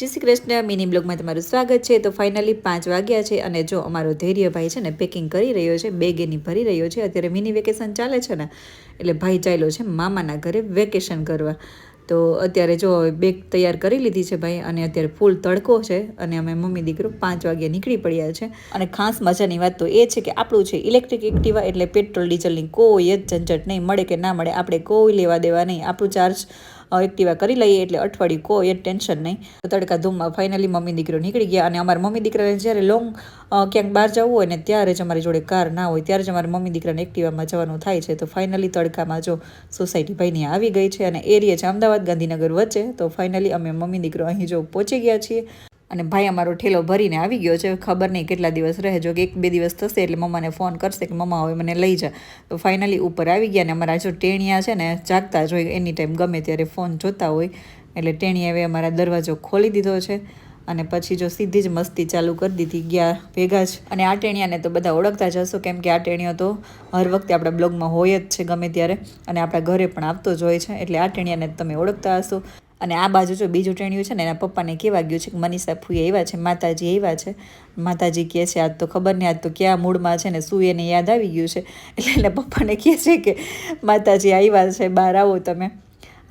જય શ્રી કૃષ્ણ મિની બ્લોગમાં તમારું સ્વાગત છે। તો ફાઇનલી 5 વાગ્યા છે અને જો અમારો ધૈર્યભાઈ છે ને પેકિંગ કરી રહ્યો છે, બેગ એની ભરી રહ્યો છે। અત્યારે મિની વેકેશન ચાલે છે ને એટલે ભાઈ ચાલ્યો છે મામાના ઘરે વેકેશન કરવા। તો અત્યારે જો બેગ તૈયાર કરી લીધી છે ભાઈ અને અત્યારે ફૂલ તડકો છે અને અમે મમ્મી દીકરો 5 વાગ્યા નીકળી પડ્યા છે। અને ખાસ મજાની વાત તો એ છે કે આપણું છે ઇલેક્ટ્રિક એક્ટિવા એટલે પેટ્રોલ ડીઝલની કોઈ જ ઝંઝટ નહીં, મળે કે ના મળે આપણે કોઈ લેવા દેવા નહીં, આપણું ચાર્જ એક્ટિવા કરી લઈએ એટલે અઠવાડિયું કોઈ ટેન્શન નહીં। તો તડકા ધૂમમાં ફાઇનલી મમ્મી દીકરો નીકળી ગયા અને અમારા મમ્મી દીકરાને જ્યારે લોંગ ક્યાંક બહાર જવું હોય ને ત્યારે જ અમારી જોડે કાર ના હોય ત્યારે જ અમારા મમ્મી દીકરાને એક્ટિવામાં જવાનું થાય છે। તો ફાઇનલી તડકામાં જો સોસાયટી ભાઈની આવી ગઈ છે અને એરિયા છે અમદાવાદ ગાંધીનગર વચ્ચે। તો ફાઇનલી અમે મમ્મી દીકરો અહીં જો પહોંચી ગયા છીએ અને ભાઈ અમારો ઠેલો ભરીને આવી ગયો છે। ખબર નહીં કેટલા દિવસ રહે, જો કે 1-2 દિવસ થશે એટલે મમ્માને ફોન કરશે કે મમ્મા હવે મને લઈ જા। તો ફાઇનલી ઉપર આવી ગયા ને અમારા જો ટેણિયા છે ને જાગતા જ હોય, એની ટાઈમ ગમે ત્યારે ફોન જોતા હોય એટલે ટેણીએ હવે અમારા દરવાજો ખોલી દીધો છે અને પછી જો સીધી જ મસ્તી ચાલુ કરી દીધી ગયા ભેગા જ। અને આ ટેણિયાને તો બધા ઓળખતા જ હશો કેમ કે આ ટેણીઓ તો હર વખતે આપણા બ્લોગમાં હોય જ છે ગમે ત્યારે અને આપણા ઘરે પણ આવતો જ હોય છે, એટલે આ ટેણિયાને તમે ઓળખતા હશો। અને આ બાજુ જો બીજું ટેણિયું છે ને એના પપ્પાને કહેવા ગયું છે કે મનીષા ફૂઈ આવ્યા છે, માતાજી આવ્યા છે। માતાજી કહે છે આજ તો ખબર નહીં આજ તો ક્યાં મૂડમાં છે ને શું એને યાદ આવી ગયું છે એટલે એના પપ્પાને કહે છે કે માતાજી આવ્યા છે, બહાર આવો તમે।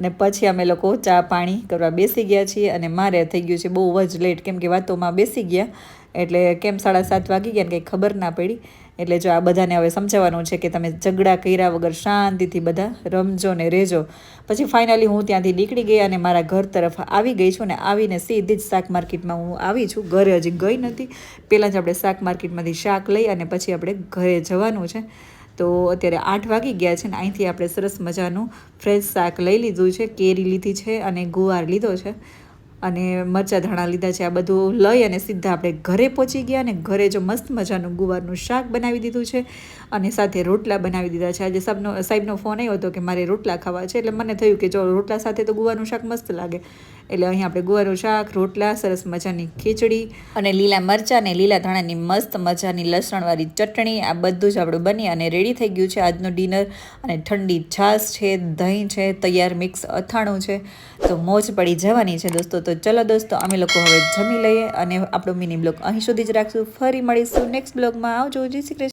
અને પછી અમે લોકો ચા પાણી કરવા બેસી ગયા છીએ અને મારે થઈ ગયું છે બહુ જ લેટ કેમ કે વાતોમાં બેસી ગયા એટલે કેમ 7:30 વાગી ગયા ને કંઈ ખબર ના પડી। એટલે જો આ બધાને હવે સમજાવવાનું છે કે તમે ઝઘડા કર્યા વગર શાંતિથી બધા રમજો ને રહેજો। પછી ફાઇનલી હું ત્યાંથી નીકળી ગઈ અને મારા ઘર તરફ આવી ગઈ છું ને આવીને સીધી જ શાક માર્કેટમાં હું આવી છું, ઘરે હજી ગઈ નથી। પહેલાં જ આપણે શાક માર્કેટમાંથી શાક લઈ અને પછી આપણે ઘરે જવાનું છે। તો અત્યારે 8 વાગી ગયા છે ને અહીંથી આપણે સરસ મજાનું ફ્રેશ શાક લઈ લીધું છે, કેરી લીધી છે અને ગુવાર લીધો છે અને મરચાં ધાણા લીધા છે। આ બધું લઈ અને સીધા આપણે ઘરે પહોંચી ગયા અને ઘરે જો મસ્ત મજાનું ગુવારનું શાક બનાવી દીધું છે અને સાથે રોટલા બનાવી દીધા છે। આજે સાહેબનો ફોન આવ્યો હતો કે મારે રોટલા ખાવા છે એટલે મને થયું કે જો રોટલા સાથે તો ગુવારનું શાક મસ્ત લાગે એટલે અહીં આપણે ગુવારનું શાક, રોટલા, સરસ મજાની ખીચડી અને લીલા મરચાં અને લીલા ધાણાની મસ્ત મજાની લસણવાળી ચટણી આ બધું જ આપણું બની અને રેડી થઈ ગયું છે આજનું ડિનર। અને ઠંડી છાશ છે, દહીં છે, તૈયાર મિક્સ અથાણું છે, તો મોજ પડી જવાની છે દોસ્તો। તો ચલો દોસ્તો અમે લોકો હવે જમી લઈએ અને આપણો મિની બ્લોગ અહીં સુધી જ રાખશું, ફરી મળીશું નેક્સ્ટ બ્લોગમાં। આવજો, જય શ્રી કૃષ્ણ।